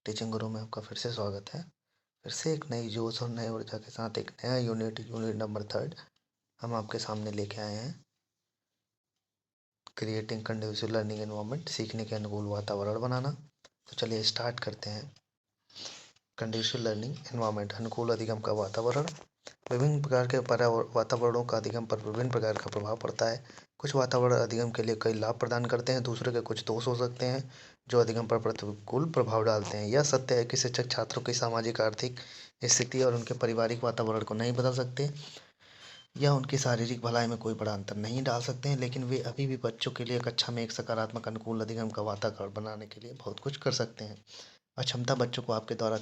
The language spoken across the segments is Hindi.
टीचिंग गुरु में आपका फिर से स्वागत है। फिर से एक नई जोश और नई ऊर्जा के साथ एक नया यूनिट नंबर 3 हम आपके सामने लेके आए हैं। क्रिएटिंग कंडीसिव लर्निंग एनवायरनमेंट, सीखने के अनुकूल वातावरण बनाना। तो चलिए स्टार्ट करते हैं। कंडीसिव लर्निंग एनवायरनमेंट, अनुकूल अधिगम का वातावरण। विभिन्न प्रकार के वातावरणों का अधिगम पर विभिन्न प्रकार का प्रभाव पड़ता है। कुछ वातावरण अधिगम के लिए कई लाभ प्रदान करते हैं, दूसरे के कुछ दोष हो सकते हैं जो अधिगम पर प्रतिकूल प्रभाव डालते हैं। यह सत्य है कि शिक्षक छात्रों की सामाजिक आर्थिक स्थिति और उनके पारिवारिक वातावरण को नहीं बदल सकते या उनकी शारीरिक भलाई में कोई बड़ा अंतर नहीं डाल सकते हैं, लेकिन वे अभी भी बच्चों के लिए कक्षा में एक सकारात्मक अनुकूल अधिगम का वातावरण बनाने के लिए बहुत कुछ कर सकते हैं। अक्षमता बच्चों को आपके द्वारा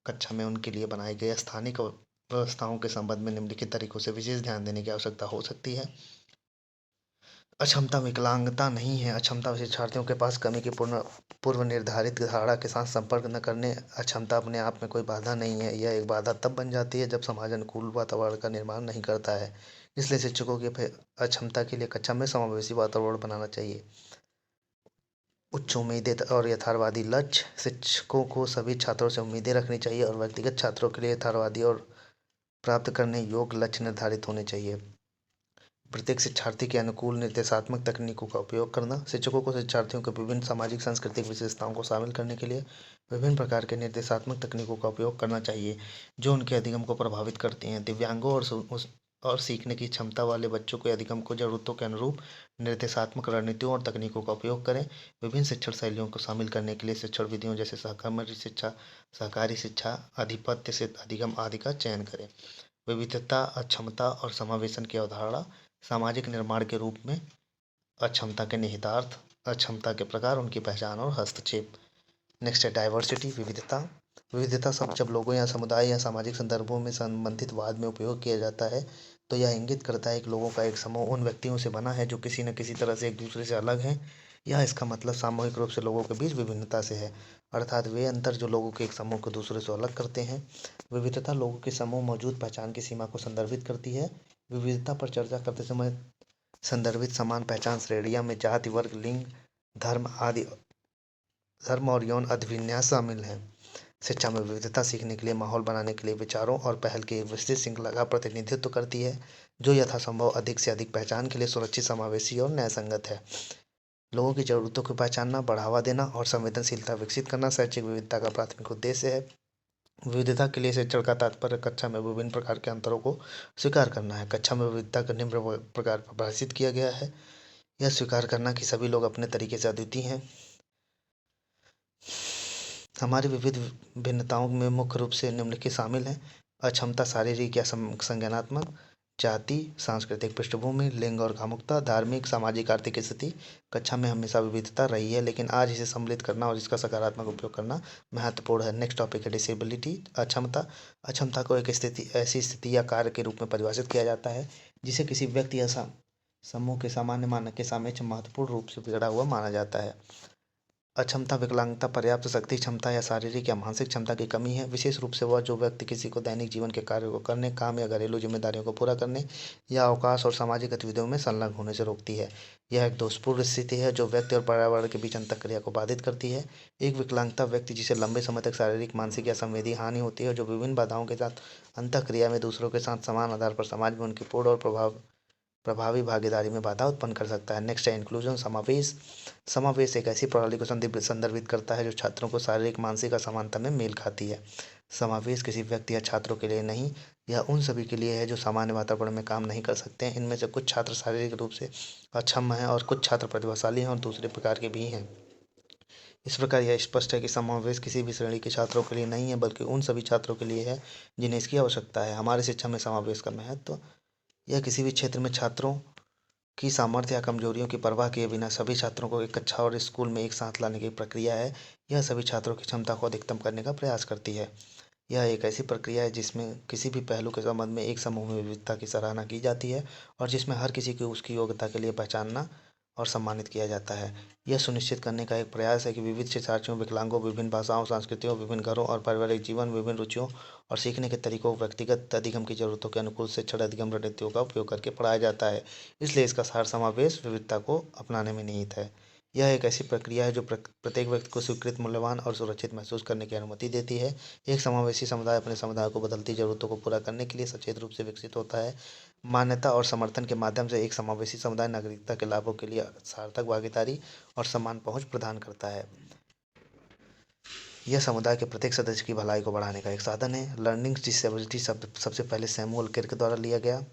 कक्षा में उनके लिए बनाए गए स्थानिक व्यवस्थाओं के संबंध में निम्नलिखित तरीकों से विशेष ध्यान देने की आवश्यकता हो सकती है। अक्षमता विकलांगता नहीं है। अक्षमता शिक्षार्थियों के पास कमी की पूर्व निर्धारित धारणा के साथ संपर्क न करने। अक्षमता अपने आप में कोई बाधा नहीं है, यह एक बाधा तब बन जाती है जब समाज अनुकूल वातावरण का निर्माण नहीं करता है। इसलिए शिक्षकों की अक्षमता के लिए कक्षा में समावेशी वातावरण बनाना चाहिए। उच्च उम्मीदें और यथार्थवादी लक्ष्य, शिक्षकों को सभी छात्रों से उम्मीदें रखनी चाहिए और व्यक्तिगत छात्रों के लिए यथार्थवादी और प्राप्त करने योग्य लक्ष्य निर्धारित होने चाहिए। प्रत्येक शिक्षार्थी के अनुकूल निर्देशात्मक तकनीकों का उपयोग करना। शिक्षकों को शिक्षार्थियों के विभिन्न सामाजिक सांस्कृतिक विशेषताओं को शामिल करने के लिए विभिन्न प्रकार के निर्देशात्मक तकनीकों का उपयोग करना चाहिए जो उनके अधिगम को प्रभावित करती हैं। दिव्यांगों और सीखने की क्षमता वाले बच्चों के अधिगम को जरूरतों के अनुरूप निर्देशात्मक रणनीतियों और तकनीकों का उपयोग करें। विभिन्न शिक्षण शैलियों को शामिल करने के लिए शिक्षण विधियों जैसे सहकर्मी शिक्षा, सहकारी शिक्षा, अधिपत्य से अधिगम आदि का चयन करें। विविधता, अक्षमता और समावेशन की अवधारणा। सामाजिक निर्माण के रूप में अक्षमता के निहितार्थ, अक्षमता के प्रकार, उनकी पहचान और हस्तक्षेप। नेक्स्ट है डाइवर्सिटी, विविधता। विविधता शब्द जब लोगों या समुदाय या सामाजिक संदर्भों में संबंधित वाद में उपयोग किया जाता है तो यह इंगित करता है कि लोगों का एक समूह उन व्यक्तियों से बना है जो किसी न किसी तरह से एक दूसरे से अलग हैं, या इसका मतलब सामूहिक रूप से लोगों के बीच विभिन्नता से है, अर्थात वे अंतर जो लोगों के एक समूह को दूसरे से अलग करते हैं। विविधता लोगों के समूह मौजूद पहचान की सीमा को संदर्भित करती है। विविधता पर चर्चा करते समय संदर्भित समान पहचान श्रेणियां में जाति, वर्ग, लिंग, धर्म आदि धर्म और यौन अभिविन्यास शामिल हैं। शिक्षा में विविधता सीखने के लिए माहौल बनाने के लिए विचारों और पहल की एक विस्तृत श्रृंखला का प्रतिनिधित्व करती है जो यथासंभव अधिक से अधिक पहचान के लिए सुरक्षित, समावेशी और न्यायसंगत है। लोगों की जरूरतों को पहचानना, बढ़ावा देना और संवेदनशीलता विकसित करना शैक्षिक विविधता का प्राथमिक उद्देश्य है। विविधता के लिए शिक्षण का तात्पर्य कक्षा में विभिन्न प्रकार के अंतरों को स्वीकार करना है। कक्षा में विविधता को निम्न प्रकार परिभाषित किया गया है। यह स्वीकार करना कि सभी लोग अपने तरीके से अद्वितीय हैं। हमारी विविध भिन्नताओं में मुख्य रूप से निम्नलिखित शामिल हैं। अक्षमता शारीरिक या संज्ञानात्मक, जाति, सांस्कृतिक पृष्ठभूमि, लिंग और कामुकता, धार्मिक, सामाजिक, आर्थिक स्थिति। कक्षा में हमेशा विविधता रही है, लेकिन आज इसे सम्मिलित करना और इसका सकारात्मक उपयोग करना महत्वपूर्ण है। नेक्स्ट टॉपिक है डिसेबिलिटी, अक्षमता। अक्षमता को एक स्थिति, ऐसी स्थिति या कार्य के रूप में परिभाषित किया जाता है जिसे किसी व्यक्ति या समूह के सामान्य मानक के सापेक्ष महत्वपूर्ण रूप से बिगड़ा हुआ माना जाता है। अक्षमता विकलांगता, पर्याप्त शक्ति, क्षमता या शारीरिक या मानसिक क्षमता की कमी है। विशेष रूप से वह जो व्यक्ति किसी को दैनिक जीवन के कार्यों को करने, काम या घरेलू जिम्मेदारियों को पूरा करने या अवकाश और सामाजिक गतिविधियों में संलग्न होने से रोकती है। यह एक दोषपूर्ण स्थिति है जो व्यक्ति और पर्यावरण के बीच अंतःक्रिया को बाधित करती है। एक विकलांगता व्यक्ति जिसे लंबे समय तक शारीरिक, मानसिक या संवेदी हानि होती है, जो विभिन्न बाधाओं के साथ अंतःक्रिया में दूसरों के साथ समान आधार पर समाज में उनकी पूर्ण और प्रभावी भागीदारी में बाधा उत्पन्न कर सकता है। नेक्स्ट है इंक्लूजन, समावेश। समावेश एक ऐसी प्रणाली को संदर्भित करता है जो छात्रों को शारीरिक, मानसिक असमानता में मेल खाती है। समावेश किसी व्यक्ति या छात्रों के लिए नहीं, यह उन सभी के लिए है जो सामान्य वातावरण में काम नहीं कर सकते हैं। इनमें से कुछ छात्र शारीरिक रूप से अक्षम हैं और कुछ छात्र प्रतिभाशाली हैं और दूसरे प्रकार के भी हैं। इस प्रकार यह स्पष्ट है कि समावेश किसी भी श्रेणी के छात्रों के लिए नहीं है, बल्कि उन सभी छात्रों के लिए है जिन्हें इसकी आवश्यकता है। हमारी शिक्षा में समावेश का महत्व, यह किसी भी क्षेत्र में छात्रों की सामर्थ्य या कमजोरियों की परवाह किए बिना सभी छात्रों को एक कक्षा और स्कूल में एक साथ लाने की प्रक्रिया है। यह सभी छात्रों की क्षमता को अधिकतम करने का प्रयास करती है। यह एक ऐसी प्रक्रिया है जिसमें किसी भी पहलू के संबंध में एक समूह में विविधता की सराहना की जाती है और जिसमें हर किसी को उसकी योग्यता के लिए पहचानना और सम्मानित किया जाता है। यह सुनिश्चित करने का एक प्रयास है कि विविध शिक्षार्थियों, विकलांगों, विभिन्न भाषाओं, संस्कृतियों, विभिन्न घरों और पारिवारिक जीवन, विभिन्न रुचियों और सीखने के तरीकों, व्यक्तिगत अधिगम की जरूरतों के अनुकूल शिक्षण अधिगम रणनीतियों का उपयोग करके पढ़ाया जाता है। इसलिए इसका सार समावेश विविधता को अपनाने में निहित है। यह एक ऐसी प्रक्रिया है जो प्रत्येक व्यक्ति को स्वीकृत, मूल्यवान और सुरक्षित महसूस करने की अनुमति देती है। एक समावेशी समुदाय अपने समुदाय को बदलती ज़रूरतों को पूरा करने के लिए सचेत रूप से विकसित होता है। मान्यता और समर्थन के माध्यम से एक समावेशी समुदाय नागरिकता के लाभों के लिए सार्थक भागीदारी और समान पहुंच प्रदान करता है। यह समुदाय के प्रत्येक सदस्य की भलाई को बढ़ाने का एक साधन है। लर्निंग डिसेबिलिटी शब्द सबसे पहले सैमुअल किर्क द्वारा लिया गया।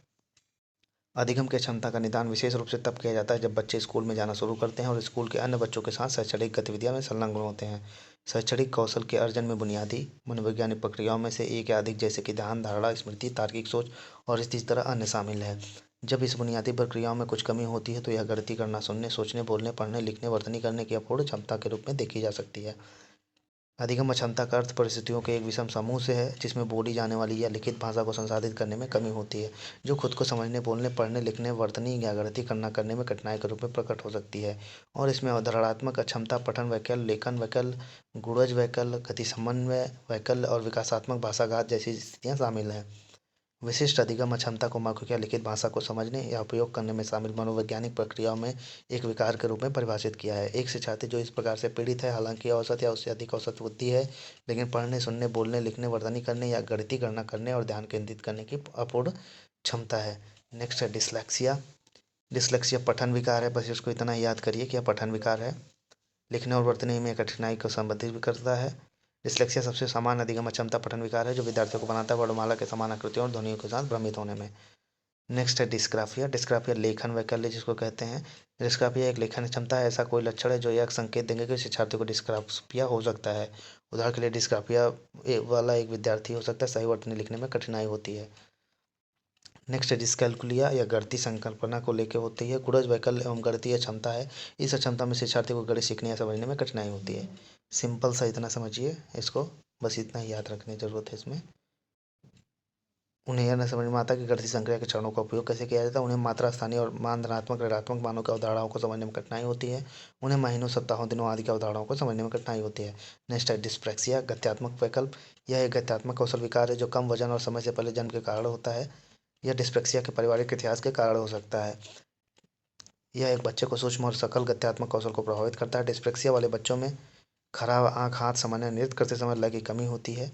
अधिगम की क्षमता का निदान विशेष रूप से तब किया जाता है जब बच्चे स्कूल में जाना शुरू करते हैं और स्कूल के अन्य बच्चों के साथ शैक्षणिक गतिविधियों में संलग्न होते हैं। शैक्षणिक कौशल के अर्जन में बुनियादी मनोवैज्ञानिक प्रक्रियाओं में से एक या अधिक, जैसे कि ध्यान, धारणा, स्मृति, तार्किक सोच और इसी तरह अन्य शामिल है। जब इस बुनियादी प्रक्रियाओं में कुछ कमी होती है तो यह गलती करना, सुनने, सोचने, बोलने, पढ़ने, लिखने, वर्तनी करने की अपूर्ण क्षमता के रूप में देखी जा सकती है। अधिगम अक्षमता का अर्थ परिस्थितियों के एक विषम समूह से है जिसमें बोली जाने वाली या लिखित भाषा को संसाधित करने में कमी होती है, जो खुद को समझने, बोलने, पढ़ने, लिखने, वर्तनी या गणित करना करने में कठिनाई के रूप में प्रकट हो सकती है। और इसमें अवधारणात्मक अक्षमता, पठन वैकल्य, लेखन वैकल्य, गुणज वैकल्य, गति समन्वय वैकल्य और विकासात्मक भाषाघात जैसी स्थितियाँ शामिल हैं। विशिष्ट अधिगम अक्षमता को मौखिक या लिखित भाषा को समझने या उपयोग करने में शामिल मनोवैज्ञानिक प्रक्रियाओं में एक विकार के रूप में परिभाषित किया है। एक शिक्षार्थी जो इस प्रकार से पीड़ित है, हालांकि औसत या उससे अधिक औसत बुद्धि है, लेकिन पढ़ने, सुनने, बोलने, लिखने, वर्तनी करने या गणितीय गणना करने और ध्यान केंद्रित करने की अपूर्ण क्षमता है। नेक्स्ट है डिसलेक्सिया। डिसलेक्सिया पठन विकार है, बस इसको इतना ही याद करिए कि यह पठन विकार है। लिखने और वर्तनी में कठिनाई को संबंधित भी करता है। डिसलेक्सिया सबसे सामान्य अधिगम अक्षमता पठन विकार है जो विद्यार्थियों को बनाता है वर्णमाला के समान आकृतियों और ध्वनियों के साथ भ्रमित होने में। नेक्स्ट है डिस्ग्राफिया। डिस्ग्राफिया लेखन वैकल्य जिसको कहते हैं। डिस्ग्राफिया एक लेखन क्षमता है। ऐसा कोई लक्षण है जो यह संकेत देंगे कि शिक्षार्थी को डिस्ग्राफिया हो सकता है। उदाहरण के लिए डिस्ग्राफिया वाला एक विद्यार्थी हो सकता है सही वर्तनी लिखने में कठिनाई होती है। नेक्स्ट है डिस्कैलकुलिया या गणितीय संकल्पना को लेकर होती है। गुणज वैकल्य एवं गणितीय क्षमता है। इस क्षमता में शिक्षार्थी को गणित सीखने या समझने में कठिनाई होती है। सिंपल सा इतना समझिए इसको, बस इतना ही याद रखने की जरूरत है इसमें। उन्हें यह न समझ में आता कि गणितीय संक्रिया के चरणों का उपयोग कैसे किया जाता है। उन्हें मात्रा, स्थानीय और मान, धनात्मक, ऋणात्मक मानों की अवधारणाओं को समझने में कठिनाई होती है। उन्हें महीनों, सप्ताहों, दिनों आदि की अवधारणाओं को समझने में कठिनाई होती है। नेक्स्ट है डिस्प्रैक्सिया, गत्यात्मक वैकल्प। यह एक गत्यात्मक कौशल विकार है जो कम वजन और समय से पहले जन्म के कारण होता है। यह डिस्प्रैक्सिया के पारिवारिक इतिहास के कारण हो सकता है। यह एक बच्चे को सूक्ष्म और सकल गत्यात्मक कौशल को प्रभावित करता है। डिस्प्रैक्सिया वाले बच्चों में खराब आँख, हाथ, सामान्य नृत्य करते समय लय की कमी होती है।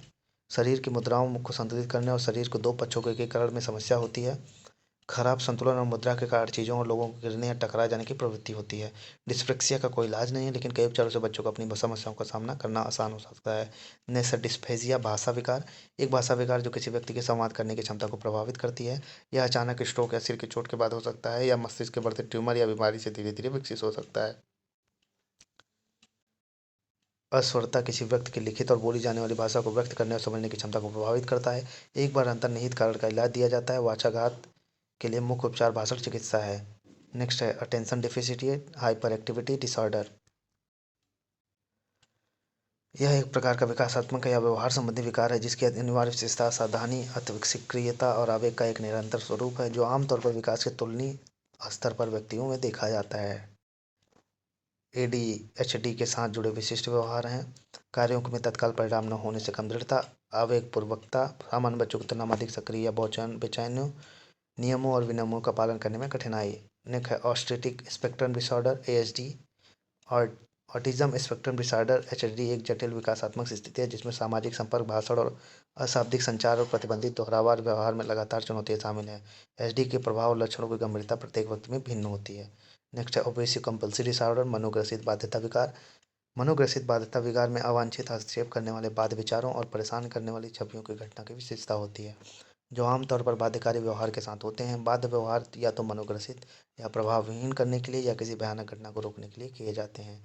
शरीर की मुद्राओं को संतुलित करने और शरीर को दो पक्षों के एकीकरण में समस्या होती है। खराब संतुलन और मुद्रा के कारण चीज़ों और लोगों को गिरने या टकरा जाने की प्रवृत्ति होती है। डिस्प्रेक्सिया का कोई इलाज नहीं है, लेकिन कई उपचारों से बच्चों को अपनी समस्याओं का सामना करना आसान हो सकता है। नेक्स्ट डिस्फेजिया, भाषा विकार। एक भाषा विकार जो किसी व्यक्ति के संवाद करने की क्षमता को प्रभावित करती है। यह अचानक स्ट्रोक या सिर की चोट के बाद हो सकता है या मस्तिष्क के बढ़ते ट्यूमर या बीमारी से धीरे धीरे विकसित हो सकता है। अस्वरता किसी व्यक्ति की लिखित और बोली जाने वाली भाषा को व्यक्त करने और समझने की क्षमता को प्रभावित करता है। एक बार अंतर्निहित कारण का इलाज दिया जाता है। वाचाघात के लिए मुख्य उपचार भाषण चिकित्सा है। नेक्स्ट है attention deficit hyper activity disorder. यह एक प्रकार का विकासात्मक या व्यवहार संबंधी विकार है जिसकी अनिवार्य विशेषता सावधानी, सक्रियता और आवेग का एक निरंतर स्वरूप है जो आमतौर पर विकास के तुलनीय स्तर पर व्यक्तियों में देखा जाता है। ADHD के साथ जुड़े विशिष्ट व्यवहार हैं। कार्यों में तत्काल परिणाम न होने से कम दृढ़ता, आवेगपूर्वकता, सामान्य बच्चों की तुलना में अधिक सक्रिय या बेचैन, नियमों और विनियमों का पालन करने में कठिनाई। नेक्स्ट है ऑस्ट्रेटिक स्पेक्ट्रम डिसऑर्डर ASD। और ऑटिज्म स्पेक्ट्रम डिसऑर्डर HSD एक जटिल विकासात्मक स्थिति है जिसमें सामाजिक संपर्क, भाषण और अशाब्दिक संचार और प्रतिबंधित दोहरावदार व्यवहार में लगातार चुनौतियां शामिल हैं। SD के प्रभाव और लक्षणों की गंभीरता प्रत्येक व्यक्ति में भिन्न होती है। नेक्स्ट है ओबेसिव कंपल्सिव डिसऑर्डर, मनोग्रसित बाध्यता विकार। मनोग्रसित बाध्यता विकार में अवांछित हस्तक्षेप करने वाले बाध्य विचारों और परेशान करने वाली छवियों की घटना की विशेषता होती है जो आमतौर पर बाध्यकारी व्यवहार के साथ होते हैं। बाध्य व्यवहार या तो मनोग्रसित या प्रभावहीन करने के लिए या किसी भयानक घटना को रोकने के लिए किए जाते हैं।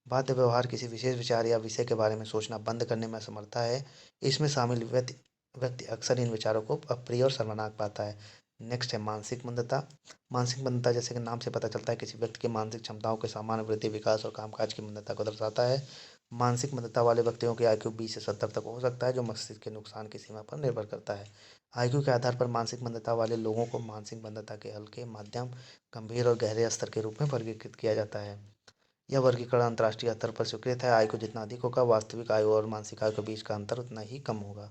बाध्य व्यवहार किसी विशेष विचार या विषय के बारे में सोचना बंद करने में असमर्थता है। इसमें शामिल व्यक्ति अक्सर इन विचारों को अप्रिय और शर्मनाक पाता है। नेक्स्ट है मानसिक मंदता। मानसिक मंदता जैसे कि नाम से पता चलता है किसी व्यक्ति की मानसिक क्षमताओं के सामान्य वृद्धि, विकास और कामकाज की मंदता को दर्शाता है। मानसिक मंदता वाले व्यक्तियों की IQ 20 से 70 तक हो सकता है जो मस्तिष्क के नुकसान की सीमा पर निर्भर करता है। IQ के आधार पर मानसिक मंदता वाले लोगों को मानसिक मंदता के हल्के, मध्यम, गंभीर और गहरे स्तर के रूप में वर्गीकृत किया जाता है। यह वर्गीकरण अंतर्राष्ट्रीय स्तर पर स्वीकृत है। आयु जितना अधिक होगा, वास्तविक आयु और मानसिक आयु के बीच का अंतर उतना ही कम होगा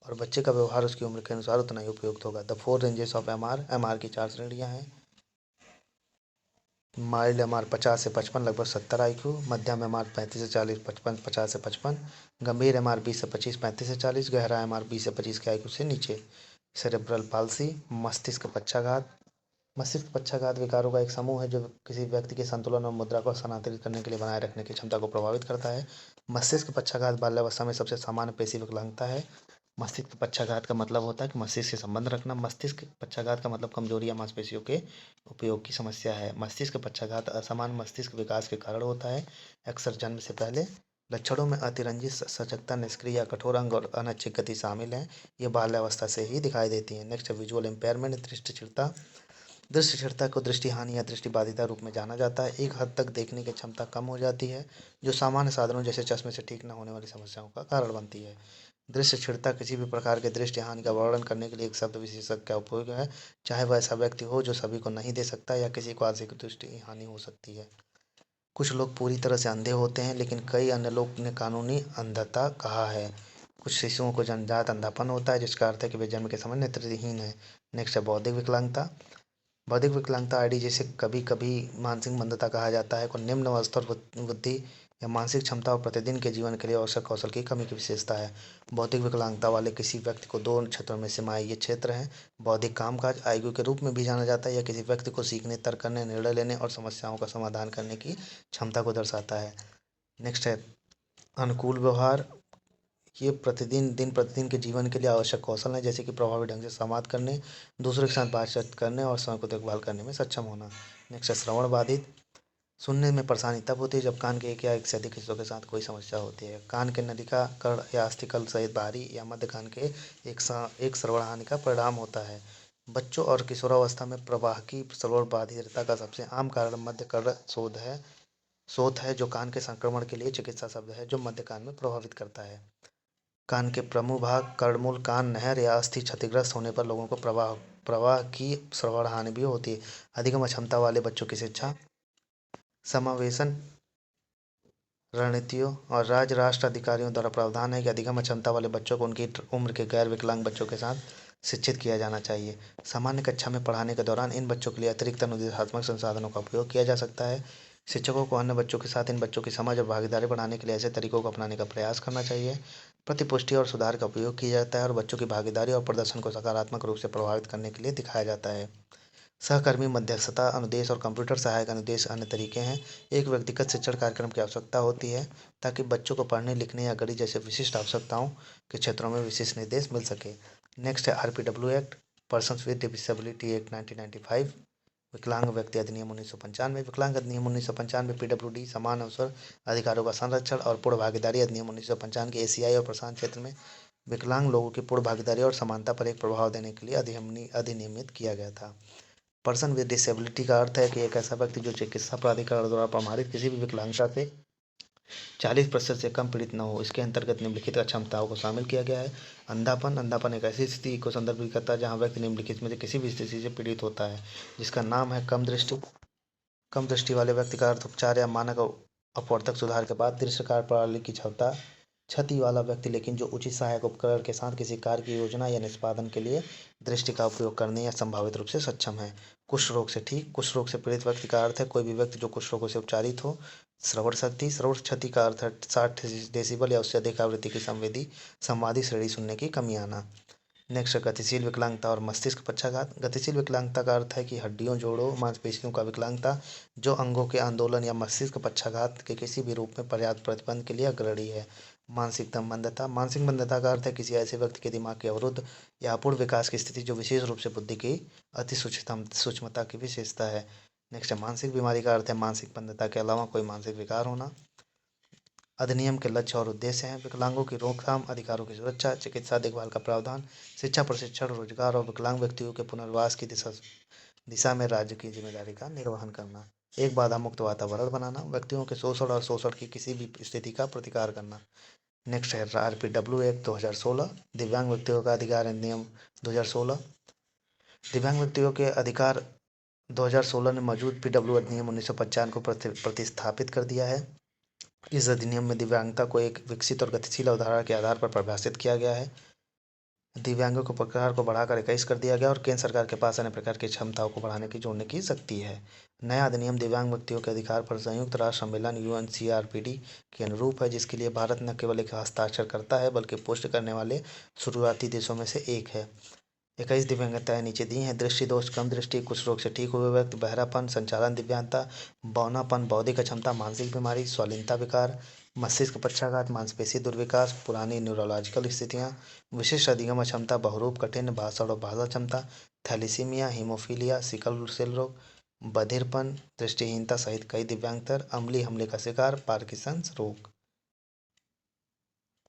और बच्चे का व्यवहार उसकी उम्र के अनुसार उतना ही उपयुक्त होगा। The 4 ranges of MR। MR की 4 श्रेणियां हैं। माइल्ड एम आर 50 से 55, लगभग 70 IQ। मध्यम एम आर 35 से 40, 55 50 से 55। गंभीर एम आर 20 से 25, 35 से 40। गहरा एम आर 20 से 25 के IQ से नीचे। सेरेब्रल पाल्सी, मस्तिष्क पक्षाघात। मस्तिष्क पक्षाघात विकारों का एक समूह है जो किसी व्यक्ति के संतुलन और मुद्रा को स्थानांतरित करने के लिए बनाए रखने की क्षमता को प्रभावित करता है। मस्तिष्क पक्षाघात बाल्यावस्था में सबसे सामान्य पेशी विकलांगता है। मस्तिष्क पक्षाघात का मतलब होता है कि मस्तिष्क से संबंध रखना। मस्तिष्क पक्षाघात का मतलब कमजोरी या मांसपेशियों के उपयोग की समस्या है। मस्तिष्क पक्षाघात असमान मस्तिष्क विकास के कारण होता है, अक्सर जन्म से पहले। लक्षणों में अतिरंजित सजगता, निष्क्रिय या कठोर अंग और अनैच्छिक गति शामिल हैं। ये बाल्यावस्था से ही दिखाई देती है। नेक्स्ट, विजुअल इम्पेयरमेंट, दृष्टिक्षीणता। दृष्टिक्षीणता को दृष्टिहानि या दृष्टिबाधिता रूप में जाना जाता है। एक हद तक देखने की क्षमता कम हो जाती है, जो सामान्य साधनों जैसे चश्मे से ठीक न होने वाली समस्याओं का कारण बनती है। दृष्टिक्षीणता किसी भी प्रकार के दृष्टि हानि का वर्णन करने के लिए एक शब्द विशेषक का उपयोग है, चाहे वह ऐसा व्यक्ति हो जो सभी को नहीं दे सकता या किसी को आंशिक दृष्टि हानि हो सकती है। कुछ लोग पूरी तरह से अंधे होते हैं, लेकिन कई अन्य लोग ने कानूनी अंधता कहा है। कुछ शिशुओं को जन्मजात अंधापन होता है, जिसका अर्थ है कि वे जन्म के समय नेत्रहीन है। नेक्स्ट है बौद्धिक विकलांगता। बौद्धिक विकलांगता आईडी, जिसे कभी कभी मानसिक मंदता कहा जाता है, को निम्न स्तर बुद्धि या मानसिक क्षमता और प्रतिदिन के जीवन के लिए आवश्यक कौशल की कमी की विशेषता है। बौद्धिक विकलांगता वाले किसी व्यक्ति को दो क्षेत्रों में सिमाए ये क्षेत्र हैं। बौद्धिक कामकाज आईक्यू के रूप में भी जाना जाता है। यह किसी व्यक्ति को सीखने, तर्क करने, निर्णय लेने और समस्याओं का समाधान करने की क्षमता को दर्शाता है। नेक्स्ट है अनुकूल व्यवहार। ये दिन प्रतिदिन के जीवन के लिए आवश्यक कौशल हैं, जैसे कि प्रभावी ढंग से संवाद करने, दूसरों के साथ बातचीत करने और स्वयं को देखभाल करने में सक्षम होना। नेक्स्ट है श्रवण बाधित। सुनने में परेशानी तब होती है जब कान के एक या एक से अधिक हिस्सों के साथ कोई समस्या होती है। कान के नलिका, कर्ण या अस्थिकल सहित बाहरी या मध्य कान के एक श्रवण हानि का परिणाम होता है। बच्चों और किशोरावस्था में प्रवाह की श्रवण बाधितता का सबसे आम कारण मध्य कर्ण शोथ है, जो कान के संक्रमण के लिए चिकित्सा शब्द है जो मध्य कान में प्रभावित करता है। कान के प्रमुख भाग, कर्णमूल, कान नहर या अस्थि क्षतिग्रस्त होने पर लोगों को प्रवाह की श्रवण हानि भी होती है। अधिगम अक्षमता वाले बच्चों की शिक्षा, समावेशन रणनीतियों और राज्य राष्ट्र अधिकारियों द्वारा प्रावधान है कि अधिगम अक्षमता वाले बच्चों को उनकी उम्र के गैर विकलांग बच्चों के साथ शिक्षित किया जाना चाहिए। सामान्य कक्षा में पढ़ाने के दौरान इन बच्चों के लिए अतिरिक्त अनुदेशात्मक संसाधनों का उपयोग किया जा सकता है। शिक्षकों को अन्य बच्चों के साथ इन बच्चों की समझ और भागीदारी बढ़ाने के लिए ऐसे तरीकों को अपनाने का प्रयास करना चाहिए। प्रतिपुष्टि और सुधार का उपयोग किया जाता है और बच्चों की भागीदारी और प्रदर्शन को सकारात्मक रूप से प्रभावित करने के लिए दिखाया जाता है। सहकर्मी मध्यस्थता अनुदेश और कंप्यूटर सहायक अनुदेश अन्य तरीके हैं। एक व्यक्तिगत शिक्षण कार्यक्रम की आवश्यकता होती है ताकि बच्चों को पढ़ने, लिखने या गणित जैसे विशिष्ट आवश्यकताओं के क्षेत्रों में विशिष्ट निर्देश मिल सके। नेक्स्ट है RPW act, persons with disability act 1995। विकलांग व्यक्ति अधिनियम 1995। विकलांग अधिनियम 1995। PWD समान अवसर अधिकारों का संरक्षण और पूर्ण भागीदारी अधिनियम 1995 के एशियाई और प्रशांत क्षेत्र में विकलांग लोगों की पूर्ण भागीदारी और समानता पर एक प्रभाव देने के लिए अधिनियमित किया गया था। पर्सन विद डिसेबिलिटी का अर्थ है कि एक ऐसा व्यक्ति जो चिकित्सा प्राधिकरण द्वारा प्रमाणित किसी भी विकलांगता से 40% से कम पीड़ित न हो। इसके अंतर्गत निम्नलिखित क्षमताओं को शामिल किया गया है। अंधापन एक ऐसी स्थिति को संदर्भित करता है जहां व्यक्ति निम्नलिखित में से किसी भी स्थिति से पीड़ित होता है, जिसका नाम है कम दृष्टि। कम दृष्टि वाले व्यक्ति का अर्थ उपचार या मानक अपवर्तक सुधार के बाद दृश्य कार्य प्रणाली की क्षमता। क्षति वाला व्यक्ति, लेकिन जो उचित सहायक उपकरण के साथ किसी कार्य की योजना या निष्पादन के लिए दृष्टि का उपयोग करने या संभावित रूप से सक्षम है। कुष्ठ रोग से ठीक। कुष्ठ रोग से पीड़ित व्यक्ति का अर्थ है कोई भी व्यक्ति जो कुष्ठ रोगों से उपचारित हो। श्रवण शक्ति। श्रवण क्षति का अर्थ है 60 डेसिबल या उससे अधिक आवृत्ति की संवादी श्रेणी सुनने की कमी आना। नेक्स्ट, गतिशील विकलांगता और मस्तिष्क पक्षाघात। गतिशील विकलांगता का अर्थ है कि हड्डियों, जोड़ों, मांसपेशियों का विकलांगता जो अंगों के आंदोलन या मस्तिष्क पक्षाघात के किसी भी रूप में पर्याप्त प्रतिबंध के लिए अग्रणी है। मानसिक मंदता। मानसिक मंदता का अर्थ है किसी ऐसे व्यक्ति के दिमाग के अवरुद्ध या अपूर्ण विकास की स्थिति जो विशेष रूप से बुद्धि की अति सूक्ष्मता की विशेषता है। नेक्स्ट है मानसिक बीमारी का अर्थ है मानसिक मंदता के अलावा कोई मानसिक विकार होना। अधिनियम के लक्ष्य और उद्देश्य हैं विकलांगों की रोकथाम, अधिकारों की सुरक्षा, चिकित्सा देखभाल का प्रावधान, शिक्षा, प्रशिक्षण, रोजगार और विकलांग व्यक्तियों के पुनर्वास की दिशा में राज्य की जिम्मेदारी का निर्वहन करना। एक बाधा मुक्त वातावरण बनाना, व्यक्तियों के शोषण और शोषण की किसी भी स्थिति का प्रतिकार करना। नेक्स्ट है RPW एक्ट 2016। दिव्यांग व्यक्तियों का अधिकार अधिनियम 2016। दिव्यांग व्यक्तियों के अधिकार 2016 ने मौजूद PW अधिनियम 1995 को प्रतिस्थापित कर दिया है। इस अधिनियम में दिव्यांगता को एक विकसित और गतिशील अवधारणा के आधार पर परिभाषित किया गया है। दिव्यांगों के प्रकार को बढ़ाकर 21 कर दिया गया और केंद्र सरकार के पास अन्य प्रकार की क्षमताओं को बढ़ाने की जोड़ने की शक्ति है। नया अधिनियम दिव्यांग व्यक्तियों के अधिकार पर संयुक्त राष्ट्र सम्मेलन UNCRPD के अनुरूप है, जिसके लिए भारत न केवल एक हस्ताक्षर करता है बल्कि पुष्टि करने वाले शुरुआती देशों में से एक है। 21 दिव्यांगताएं नीचे दी हैं। दृष्टि दोष, कम दृष्टि, कुछ रोग से ठीक हुए व्यक्ति, बहरापन, संचालन दिव्यांगता, बौनापन, बौद्धिक अक्षमता, मानसिक बीमारी, स्वालीनता विकार, मस्तिष्क पक्षाघात, मांसपेशी दुर्विकास, पुरानी न्यूरोलॉजिकल स्थितियां, विशिष्ट अधिगम अक्षमता, बहुरूप कठिन भाषण और भाषा क्षमता, थैलीसीमिया, हीमोफीलिया, सिकल सेल रोग, बधिरपन, दृष्टिहीनता सहित कई दिव्यांगतर, अम्लीय हमले का शिकार, पार्किंसंस रोग।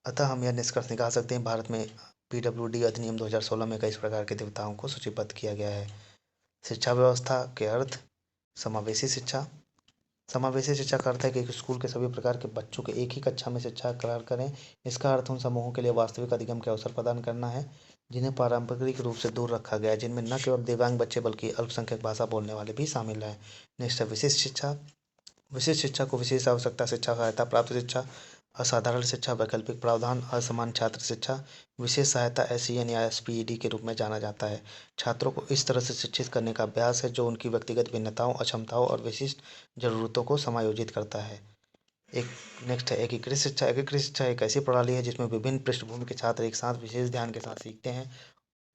अतः हम यह निष्कर्ष निकाल सकते हैं, भारत में PWD अधिनियम 2016 में कई प्रकार के दिव्यांगताओं को सूचीबद्ध किया गया है। शिक्षा व्यवस्था के अर्थ। समावेशी शिक्षा। समावेशी शिक्षा का अर्थ है कि स्कूल के सभी प्रकार के बच्चों के एक ही कक्षा में शिक्षा ग्रहण करें। इसका अर्थ उन समूहों के लिए वास्तविक अधिगम के अवसर प्रदान करना है जिन्हें पारंपरिक रूप से दूर रखा गया है, जिनमें न केवल दिव्यांग बच्चे बल्कि अल्पसंख्यक भाषा बोलने वाले भी शामिल हैं। नेक्स्ट है विशिष्ट शिक्षा। विशिष्ट शिक्षा को विशेष आवश्यकता शिक्षा, सहायता प्राप्त शिक्षा, असाधारण शिक्षा, वैकल्पिक प्रावधान, असमान छात्र शिक्षा, विशेष सहायता SEN या SPED के रूप में जाना जाता है। छात्रों को इस तरह से शिक्षित करने का अभ्यास है जो उनकी व्यक्तिगत भिन्नताओं, अक्षमताओं और विशिष्ट जरूरतों को समायोजित करता है। एक नेक्स्ट है एकीकृत शिक्षा। एकीकृत शिक्षा एक ऐसी प्रणाली है जिसमें विभिन्न पृष्ठभूमि के छात्र एक साथ विशेष ध्यान के साथ सीखते हैं।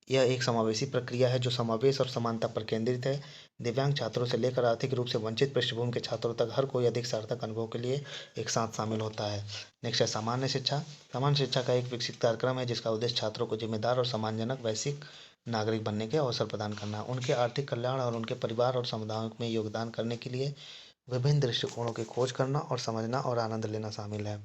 यह एक समावेशी प्रक्रिया है जो समावेश और समानता पर केंद्रित है। दिव्यांग छात्रों से लेकर आर्थिक रूप से वंचित पृष्ठभूमि के छात्रों तक हर कोई अधिक सार्थक अनुभव के लिए एक साथ शामिल होता है। नेक्स्ट है सामान्य शिक्षा। सामान्य शिक्षा का एक विकसित कार्यक्रम है जिसका उद्देश्य छात्रों को जिम्मेदार और सम्मानजनक वैश्विक नागरिक बनने के अवसर प्रदान करना, उनके आर्थिक कल्याण और उनके परिवार और समुदायों में योगदान करने के लिए विभिन्न दृष्टिकोणों की खोज करना और समझना और आनंद लेना शामिल है।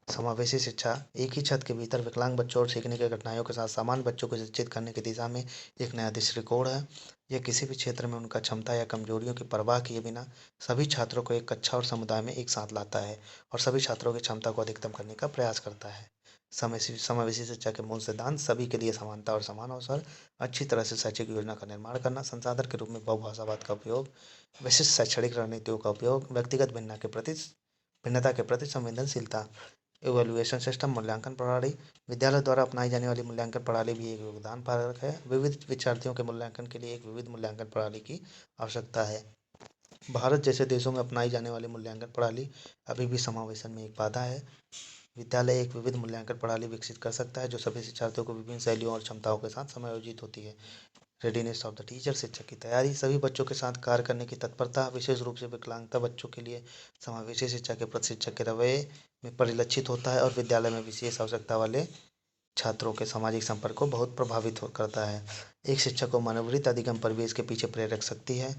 समावेशी शिक्षा एक ही छत के भीतर विकलांग बच्चों और सीखने की कठिनाइयों के साथ सामान्य बच्चों को शिक्षित करने की दिशा में एक नया दृष्टिकोण है। यह किसी भी क्षेत्र में उनका क्षमता या कमजोरियों की परवाह किए बिना सभी छात्रों को एक कक्षा और समुदाय में एक साथ लाता है और सभी छात्रों की क्षमता को अधिकतम करने का प्रयास करता है। समावेशी शिक्षा के मूल सिद्धांत सभी के लिए समानता और समान अवसर, अच्छी तरह से शैक्षिक योजना का निर्माण करना, संसाधन के रूप में बहुभाषावाद का उपयोग, विशिष्ट शैक्षणिक रणनीतियों का उपयोग, व्यक्तिगत भिन्नता के प्रति संवेदनशीलता। इवैल्यूएशन सिस्टम मूल्यांकन प्रणाली। विद्यालय द्वारा अपनाई जाने वाली मूल्यांकन प्रणाली भी एक योगदान कारक है। विविध विद्यार्थियों के मूल्यांकन के लिए एक विविध मूल्यांकन प्रणाली की आवश्यकता है। भारत जैसे देशों में अपनाई जाने वाली मूल्यांकन प्रणाली अभी भी समावेशन में एक बाधा है। विद्यालय एक विविध मूल्यांकन प्रणाली विकसित कर सकता है जो सभी शिक्षार्थियों को विभिन्न शैलियों और क्षमताओं के साथ समायोजित होती है। Readiness of the teacher. शिक्षक की तैयारी। सभी बच्चों के साथ कार्य करने की तत्परता, विशेष रूप से विकलांगता बच्चों के लिए समावेशी शिक्षा के प्रति शिक्षक के रवैये में परिलक्षित होता है और विद्यालय में विशेष आवश्यकता वाले छात्रों के सामाजिक संपर्क को बहुत प्रभावित करता है। एक शिक्षक को मनोवृत्त अधिगम परिवेश के पीछे प्रेरक शक्ति है।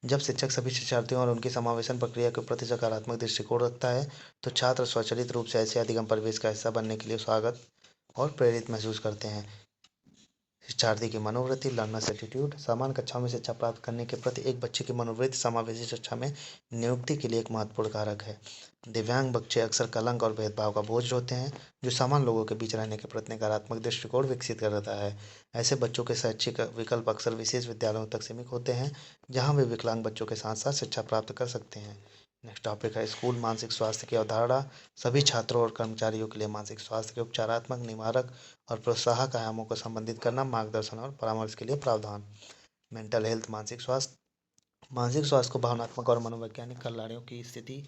जब शिक्षक सभी शिक्षार्थियों और उनकी समावेशन प्रक्रिया के प्रति सकारात्मक दृष्टिकोण रखता है तो छात्र स्वचालित रूप से ऐसे अधिगम परिवेश का हिस्सा बनने के लिए स्वागत और प्रेरित महसूस करते हैं। शिक्षार्थी की मनोवृत्ति। Learners attitude. सामान्य कक्षाओं में शिक्षा प्राप्त करने के प्रति एक बच्चे की मनोवृत्ति समावेशी शिक्षा में नियुक्ति के लिए एक महत्वपूर्ण कारक है। दिव्यांग बच्चे अक्सर कलंक और भेदभाव का बोझ होते हैं जो सामान्य लोगों के बीच रहने के प्रति नकारात्मक दृष्टिकोण विकसित करता है। ऐसे बच्चों के शैक्षिक विकल्प अक्सर विशेष विद्यालयों तक सीमित होते हैं जहाँ वे विकलांग बच्चों के साथ साथ शिक्षा प्राप्त कर सकते हैं। नेक्स्ट टॉपिक है स्कूल मानसिक स्वास्थ्य की अवधारणा। सभी छात्रों और कर्मचारियों के लिए मानसिक स्वास्थ्य के उपचारात्मक, निवारक और प्रोत्साहक आयामों को संबंधित करना, मार्गदर्शन और परामर्श के लिए प्रावधान। Mental health. मानसिक स्वास्थ्य। मानसिक स्वास्थ्य को भावनात्मक और मनोवैज्ञानिक कल्याणों की स्थिति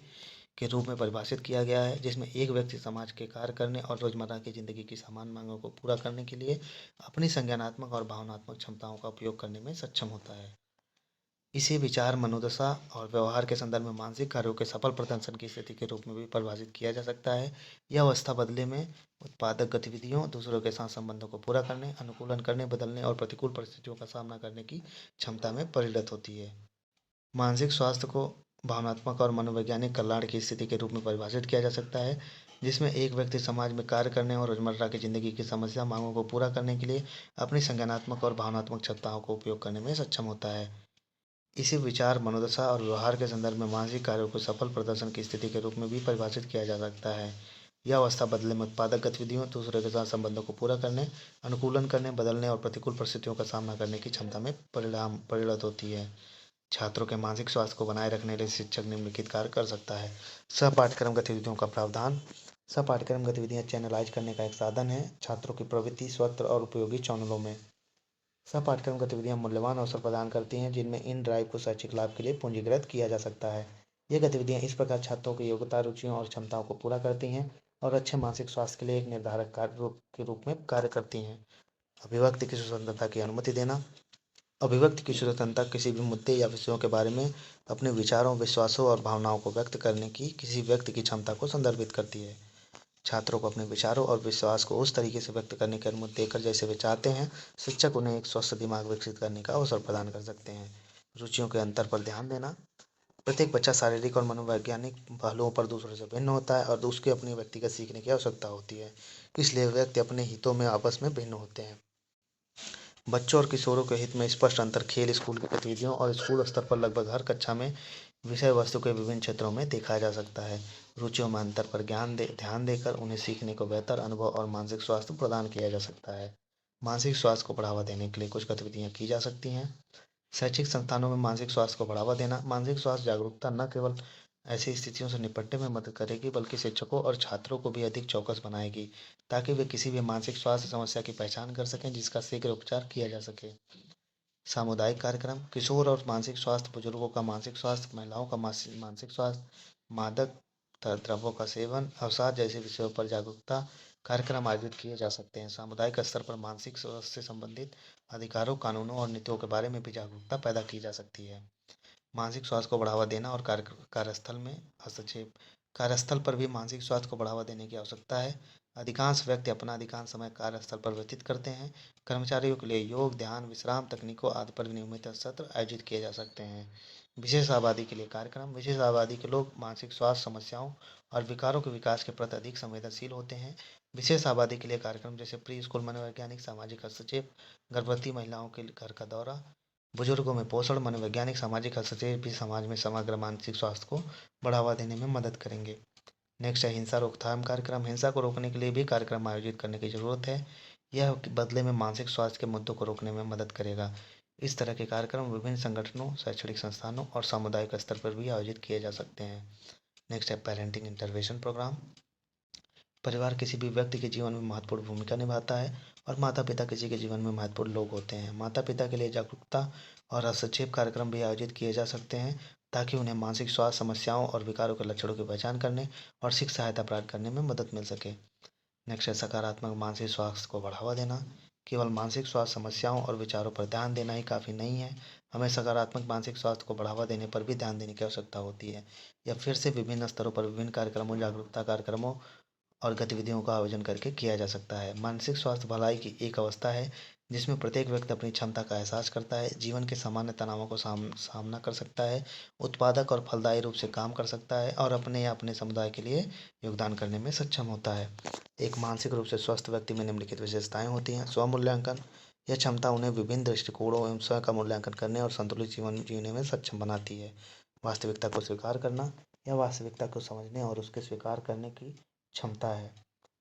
के रूप में परिभाषित किया गया है जिसमें एक व्यक्ति समाज के कार्य करने और रोजमर्रा की जिंदगी की सामान्य मांगों को पूरा करने के लिए अपनी संज्ञानात्मक और भावनात्मक क्षमताओं का उपयोग करने में सक्षम होता है। इसे विचार, मनोदशा और व्यवहार के संदर्भ में मानसिक कार्यों के सफल प्रदर्शन की स्थिति के रूप में भी परिभाषित किया जा सकता है। यह अवस्था बदले में उत्पादक गतिविधियों, दूसरों के साथ संबंधों को पूरा करने, अनुकूलन करने, बदलने और प्रतिकूल परिस्थितियों का सामना करने की क्षमता में परिणत होती है। मानसिक स्वास्थ्य को भावनात्मक और मनोवैज्ञानिक कल्याण की स्थिति के रूप में परिभाषित किया जा सकता है जिसमें एक व्यक्ति समाज में कार्य करने और रोजमर्रा की जिंदगी की समस्या मांगों को पूरा करने के लिए अपनी संज्ञानात्मक और भावनात्मक क्षमताओं को उपयोग करने में सक्षम होता है। इसे विचार, मनोदशा और व्यवहार के संदर्भ में मानसिक कार्यों को सफल प्रदर्शन की स्थिति के रूप में भी परिभाषित किया जा सकता है। यह अवस्था बदले में उत्पादक गतिविधियों, दूसरों के साथ संबंधों को पूरा करने, अनुकूलन करने, बदलने और प्रतिकूल परिस्थितियों का सामना करने की क्षमता में परिणत होती है। छात्रों के मानसिक स्वास्थ्य को बनाए रखने के लिए शिक्षक निम्नलिखित कार्य कर सकता है। सह पाठ्यक्रम गतिविधियों का प्रावधान। सह पाठ्यक्रम गतिविधियाँ चैनलाइज करने का एक साधन है छात्रों की प्रवृत्ति, स्वतंत्र और उपयोगी चैनलों में। सह पाठ्यक्रम गतिविधियाँ मूल्यवान अवसर प्रदान करती हैं जिनमें इन ड्राइव को शैक्षिक लाभ के लिए पूंजीकृत किया जा सकता है। ये गतिविधियाँ इस प्रकार छात्रों की योग्यता, रुचियों और क्षमताओं को पूरा करती हैं और अच्छे मानसिक स्वास्थ्य के लिए एक निर्धारक कार्य के रूप में कार्य करती हैं। अभिव्यक्ति की स्वतंत्रता की अनुमति देना। अभिव्यक्ति की स्वतंत्रता किसी भी मुद्दे या विषयों के बारे में अपने विचारों, विश्वासों और भावनाओं को व्यक्त करने की किसी व्यक्ति की क्षमता को संदर्भित करती है। छात्रों को अपने विचारों और विश्वास को उस तरीके से व्यक्त करने की अनुमति देकर जैसे वे चाहते हैं, शिक्षक उन्हें एक स्वस्थ दिमाग विकसित करने का अवसर प्रदान कर सकते हैं। रुचियों के अंतर पर ध्यान देना। प्रत्येक बच्चा शारीरिक और मनोवैज्ञानिक पहलुओं पर दूसरों से भिन्न होता है और उसके अपनी व्यक्तिगत सीखने की आवश्यकता होती है। इसलिए व्यक्ति अपने हितों में आपस में भिन्न होते हैं। बच्चों और किशोरों के हित में स्पष्ट अंतर खेल, स्कूल की गतिविधियों और स्कूल स्तर पर लगभग हर कक्षा में विषय वस्तु के विभिन्न क्षेत्रों में देखा जा सकता है। रुचियों में अंतर पर ध्यान देकर उन्हें सीखने को बेहतर अनुभव और मानसिक स्वास्थ्य प्रदान किया जा सकता है। मानसिक स्वास्थ्य को बढ़ावा देने के लिए कुछ गतिविधियाँ की जा सकती हैं। शैक्षिक संस्थानों में मानसिक स्वास्थ्य को बढ़ावा देना। मानसिक स्वास्थ्य जागरूकता न केवल ऐसी स्थितियों से निपटने में मदद करेगी बल्कि शिक्षकों और छात्रों को भी अधिक चौकस बनाएगी ताकि वे किसी भी मानसिक स्वास्थ्य समस्या की पहचान कर सकें जिसका शीघ्र उपचार किया जा सके। सामुदायिक कार्यक्रम। किशोर और मानसिक स्वास्थ्य, बुजुर्गों का मानसिक स्वास्थ्य, महिलाओं का मानसिक स्वास्थ्य, मादक द्रव्यों का सेवन, अवसाद जैसे विषयों पर जागरूकता कार्यक्रम आयोजित किए जा सकते हैं। सामुदायिक स्तर पर मानसिक स्वास्थ्य से संबंधित अधिकारों, कानूनों और नीतियों के बारे में भी जागरूकता पैदा की जा सकती है। मानसिक स्वास्थ्य को बढ़ावा देना और कार्यस्थल में हस्तक्षेप। कार्यस्थल पर भी मानसिक स्वास्थ्य को बढ़ावा देने की आवश्यकता है। अधिकांश व्यक्ति अपना अधिकांश समय कार्यस्थल पर व्यतीत करते हैं। कर्मचारियों के लिए योग, ध्यान, विश्राम तकनीकों आदि पर नियमित सत्र आयोजित किए जा सकते हैं। विशेष आबादी के लिए कार्यक्रम। विशेष आबादी के लोग मानसिक स्वास्थ्य समस्याओं और विकारों के विकास के प्रति अधिक संवेदनशील होते हैं। विशेष आबादी के लिए कार्यक्रम जैसे प्री स्कूल मनोवैज्ञानिक सामाजिक हस्तक्षेप, गर्भवती महिलाओं के घर का दौरा, बुजुर्गों में पोषण, मनोवैज्ञानिक सामाजिक हस्तक्षेप भी समाज में समग्र मानसिक स्वास्थ्य को बढ़ावा देने में मदद करेंगे। नेक्स्ट है हिंसा रोकथाम कार्यक्रम। हिंसा को रोकने के लिए भी कार्यक्रम आयोजित करने की जरूरत है। यह बदले में मानसिक स्वास्थ्य के मुद्दों को रोकने में मदद करेगा। इस तरह के कार्यक्रम विभिन्न संगठनों, शैक्षणिक संस्थानों और सामुदायिक स्तर पर भी आयोजित किए जा सकते हैं। नेक्स्ट है पेरेंटिंग इंटरवेंशन प्रोग्राम। परिवार किसी भी व्यक्ति के जीवन में महत्वपूर्ण भूमिका निभाता है और माता पिता किसी के जीवन में महत्वपूर्ण लोग होते हैं। माता पिता के लिए जागरूकता और हस्तक्षेप कार्यक्रम भी आयोजित किए जा सकते हैं ताकि उन्हें मानसिक स्वास्थ्य समस्याओं और विकारों के लक्षणों की पहचान करने और शीघ्र सहायता प्राप्त करने में मदद मिल सके। नेक्स्ट है सकारात्मक मानसिक स्वास्थ्य को बढ़ावा देना। केवल मानसिक स्वास्थ्य समस्याओं और विचारों पर ध्यान देना ही काफ़ी नहीं है, हमें सकारात्मक मानसिक स्वास्थ्य को बढ़ावा देने पर भी ध्यान देने की आवश्यकता होती है। यह फिर से विभिन्न स्तरों पर विभिन्न कार्यक्रमों, जागरूकता कार्यक्रमों और गतिविधियों का आयोजन करके किया जा सकता है। मानसिक स्वास्थ्य भलाई की एक अवस्था है जिसमें प्रत्येक व्यक्ति अपनी क्षमता का एहसास करता है, जीवन के सामान्य तनावों को सामना कर सकता है, उत्पादक और फलदायी रूप से काम कर सकता है और अपने या अपने समुदाय के लिए योगदान करने में सक्षम होता है। एक मानसिक रूप से स्वस्थ व्यक्ति में निम्नलिखित विशेषताएं होती हैं। स्वमूल्यांकन। यह क्षमता उन्हें विभिन्न दृष्टिकोणों एवं स्वयं का मूल्यांकन करने और संतुलित जीवन जीने में सक्षम बनाती है। वास्तविकता को स्वीकार करना। यह वास्तविकता को समझने और उसके स्वीकार करने की क्षमता है।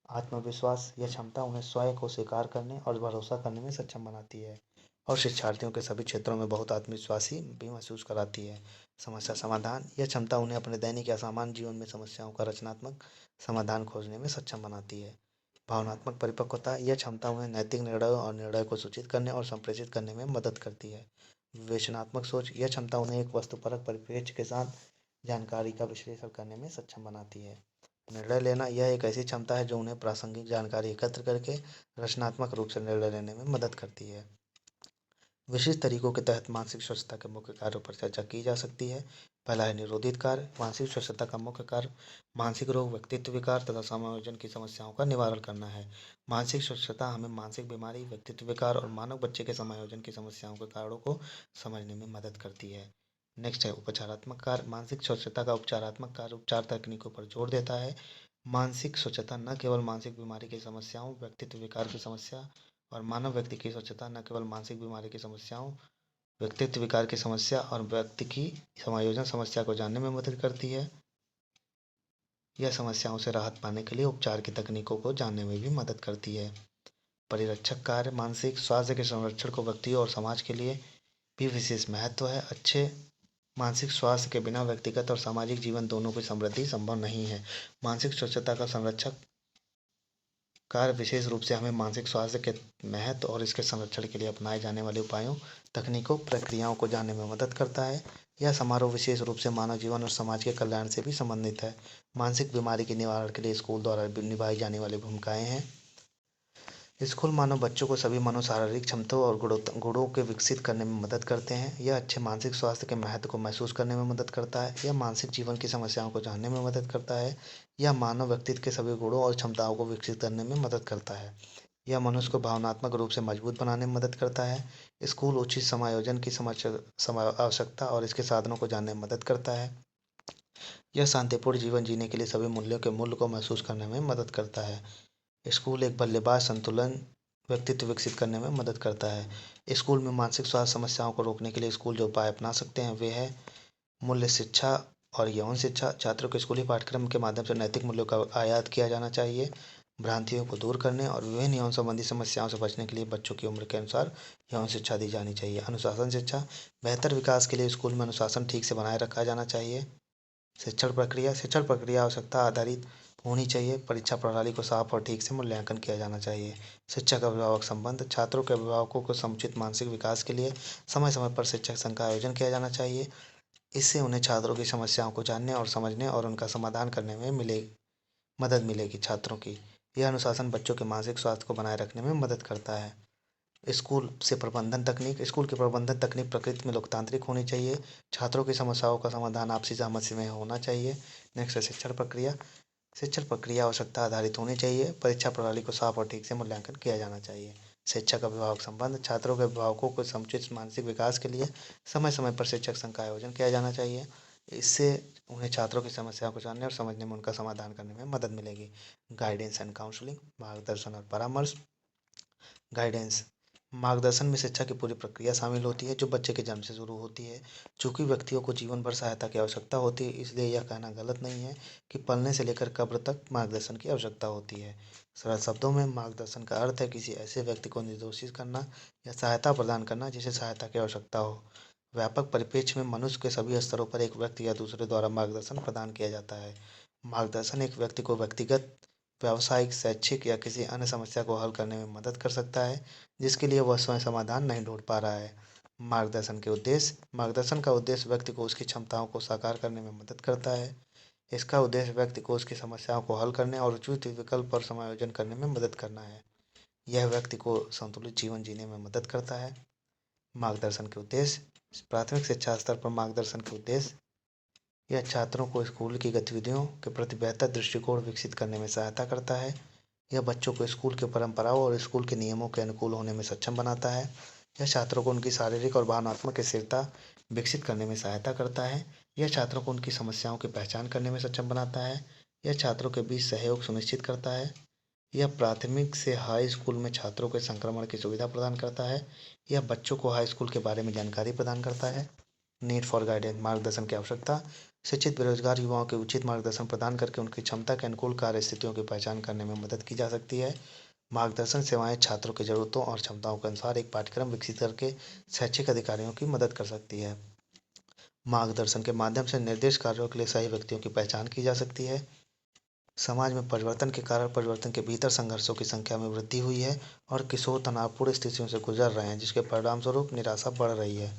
आत्मविश्वास। यह क्षमता उन्हें स्वयं को स्वीकार करने और भरोसा करने में सक्षम बनाती है और शिक्षार्थियों के सभी क्षेत्रों में बहुत आत्मविश्वासी भी महसूस कराती है। समस्या समाधान। यह क्षमता उन्हें अपने दैनिक या सामान्य जीवन में समस्याओं का रचनात्मक समाधान खोजने में सक्षम बनाती है। भावनात्मक परिपक्वता। यह क्षमता उन्हें नैतिक निर्णयों और निर्णय को सूचित करने और संप्रेषित करने में मदद करती है। विवेचनात्मक सोच। यह क्षमता उन्हें एक वस्तुपरक परिप्रेक्ष्य के साथ जानकारी का विश्लेषण करने में सक्षम बनाती है। निर्णय लेना। यह एक ऐसी क्षमता है जो उन्हें प्रासंगिक जानकारी एकत्र करके रचनात्मक रूप से निर्णय लेने में मदद करती है। विशिष्ट तरीकों के तहत मानसिक स्वच्छता के मुख्य कार्यों पर चर्चा की जा सकती है। पहला है निरोधित कार्य। मानसिक स्वच्छता का मुख्य कार्य मानसिक रोग, व्यक्तित्व विकार तथा समायोजन की समस्याओं का निवारण करना है। मानसिक स्वच्छता हमें मानसिक बीमारी, व्यक्तित्व विकार और मानव बच्चे के समायोजन की समस्याओं के कारणों को समझने में मदद करती है। नेक्स्ट है उपचारात्मक कार्य। मानसिक स्वच्छता का उपचारात्मक कार्य उपचार तकनीकों पर जोर देता है। मानसिक स्वच्छता न केवल मानसिक बीमारी की समस्याओं, व्यक्तित्व विकार की समस्या और मानव व्यक्ति की स्वच्छता न केवल मानसिक बीमारी की समस्याओं, व्यक्तित्व विकार की समस्या और व्यक्ति की समायोजन समस्या को जानने में मदद करती है। यह समस्याओं से राहत पाने के लिए उपचार की तकनीकों को जानने में भी मदद करती है। परिरक्षक कार्य। मानसिक स्वास्थ्य के संरक्षण को व्यक्ति और समाज के लिए भी विशेष महत्व है। अच्छे मानसिक स्वास्थ्य के बिना व्यक्तिगत और सामाजिक जीवन दोनों की समृद्धि संभव नहीं है। मानसिक स्वच्छता का संरक्षक कार्य विशेष रूप से हमें मानसिक स्वास्थ्य के महत्व और इसके संरक्षण के लिए अपनाए जाने वाले उपायों, तकनीकों, प्रक्रियाओं को जानने में मदद करता है। यह समारोह विशेष रूप से मानव जीवन और समाज के कल्याण से भी संबंधित है। मानसिक बीमारी के निवारण के लिए स्कूल द्वारा निभाई जाने वाली भूमिकाएं हैं। स्कूल मानव बच्चों को सभी मनोशारीरिक क्षमताओं और गुणों के विकसित करने में मदद करते हैं। यह अच्छे मानसिक स्वास्थ्य के महत्व को महसूस करने में मदद करता है। यह मानसिक जीवन की समस्याओं को जानने में मदद करता है। यह मानव व्यक्तित्व के सभी गुणों और क्षमताओं को विकसित करने में मदद करता है। यह मनुष्य को भावनात्मक रूप से मजबूत बनाने में मदद करता है। स्कूल उचित समायोजन की आवश्यकता और इसके साधनों को जानने में मदद करता है। यह शांतिपूर्ण जीवन जीने के लिए सभी मूल्यों के मूल्य को महसूस करने में मदद करता है। स्कूल एक बल्लेबाज संतुलन व्यक्तित्व विकसित करने में मदद करता है। स्कूल में मानसिक स्वास्थ्य समस्याओं को रोकने के लिए स्कूल जो उपाय अपना सकते हैं वे है मूल्य शिक्षा और यौन शिक्षा। छात्रों के स्कूली पाठ्यक्रम के माध्यम से नैतिक मूल्यों का आयात किया जाना चाहिए। भ्रांतियों को दूर करने और विभिन्न यौन संबंधी समस्याओं से बचने के लिए बच्चों की उम्र के अनुसार यौन शिक्षा दी जानी चाहिए। अनुशासन शिक्षा बेहतर विकास के लिए स्कूल में अनुशासन ठीक से बनाए रखा जाना चाहिए। शिक्षण प्रक्रिया आवश्यकता आधारित होनी चाहिए। परीक्षा प्रणाली को साफ और ठीक से मूल्यांकन किया जाना चाहिए। शिक्षक अभिभावक संबंध छात्रों के अभिभावकों को समुचित मानसिक विकास के लिए समय समय पर शिक्षक संघ का आयोजन किया जाना चाहिए। इससे उन्हें छात्रों की समस्याओं को जानने और समझने और उनका समाधान करने में मदद मिलेगी। छात्रों की यह अनुशासन बच्चों के मानसिक स्वास्थ्य को बनाए रखने में मदद करता है। स्कूल की प्रबंधन तकनीक प्रकृति में लोकतांत्रिक होनी चाहिए। छात्रों की समस्याओं का समाधान आपसी सहमति में होना चाहिए। नेक्स्ट है शिक्षण प्रक्रिया आवश्यकता आधारित होनी चाहिए। परीक्षा प्रणाली को साफ और ठीक से मूल्यांकन किया जाना चाहिए। शिक्षक अभिभावक संबंध छात्रों के अभिभावकों को समुचित मानसिक विकास के लिए समय समय पर शिक्षक संघ का आयोजन किया जाना चाहिए। इससे उन्हें छात्रों की समस्याओं को जानने और समझने में उनका समाधान करने में मदद मिलेगी। गाइडेंस एंड काउंसलिंग मार्गदर्शन और परामर्श। गाइडेंस मार्गदर्शन में शिक्षा की पूरी प्रक्रिया शामिल होती है जो बच्चे के जन्म से शुरू होती है। चूंकि व्यक्तियों को जीवन भर सहायता की आवश्यकता होती है इसलिए यह कहना गलत नहीं है कि पलने से लेकर कब्र तक मार्गदर्शन की आवश्यकता होती है। सरल शब्दों में मार्गदर्शन का अर्थ है किसी ऐसे व्यक्ति को निर्देशित करना या सहायता प्रदान करना जिसे सहायता की आवश्यकता हो। व्यापक परिप्रेक्ष्य में मनुष्य के सभी स्तरों पर एक व्यक्ति या दूसरे द्वारा मार्गदर्शन प्रदान किया जाता है। मार्गदर्शन एक व्यक्ति को व्यक्तिगत, व्यावसायिक, शैक्षिक या किसी अन्य समस्या को हल करने में मदद कर सकता है जिसके लिए वह स्वयं समाधान नहीं ढूंढ पा रहा है। मार्गदर्शन का उद्देश्य व्यक्ति को उसकी क्षमताओं को साकार करने में मदद करता है। इसका उद्देश्य व्यक्ति को उसकी समस्याओं को हल करने और उचित विकल्प पर समायोजन करने में मदद करना है। यह व्यक्ति को संतुलित जीवन जीने में मदद करता है। मार्गदर्शन के उद्देश्य प्राथमिक शिक्षा स्तर पर मार्गदर्शन के उद्देश्य यह छात्रों को स्कूल की गतिविधियों के प्रति बेहतर दृष्टिकोण विकसित करने में सहायता करता है। यह बच्चों को स्कूल के परंपराओं और स्कूल के नियमों के अनुकूल होने में सक्षम बनाता है। यह छात्रों को उनकी शारीरिक और भावनात्मक स्थिरता विकसित करने में सहायता करता है। यह छात्रों को उनकी समस्याओं की पहचान करने में सक्षम बनाता है। यह छात्रों के बीच सहयोग सुनिश्चित करता है। यह प्राथमिक से हाई स्कूल में छात्रों के संक्रमण की सुविधा प्रदान करता है। यह बच्चों को हाई स्कूल के बारे में जानकारी प्रदान करता है। नीड फॉर गाइडेंस मार्गदर्शन की आवश्यकता शिक्षित बेरोजगार युवाओं के उचित मार्गदर्शन प्रदान करके उनकी क्षमता के अनुकूल कार्य स्थितियों की पहचान करने में मदद की जा सकती है। मार्गदर्शन सेवाएं छात्रों की जरूरतों और क्षमताओं के अनुसार एक पाठ्यक्रम विकसित करके शैक्षिक अधिकारियों की मदद कर सकती है। मार्गदर्शन के माध्यम से निर्देश कार्यों के लिए सही व्यक्तियों की पहचान की जा सकती है। समाज में परिवर्तन के कारण परिवर्तन के भीतर संघर्षों की संख्या में वृद्धि हुई है और किशोर तनावपूर्ण स्थितियों से गुजर रहे हैं जिसके परिणामस्वरूप निराशा बढ़ रही है।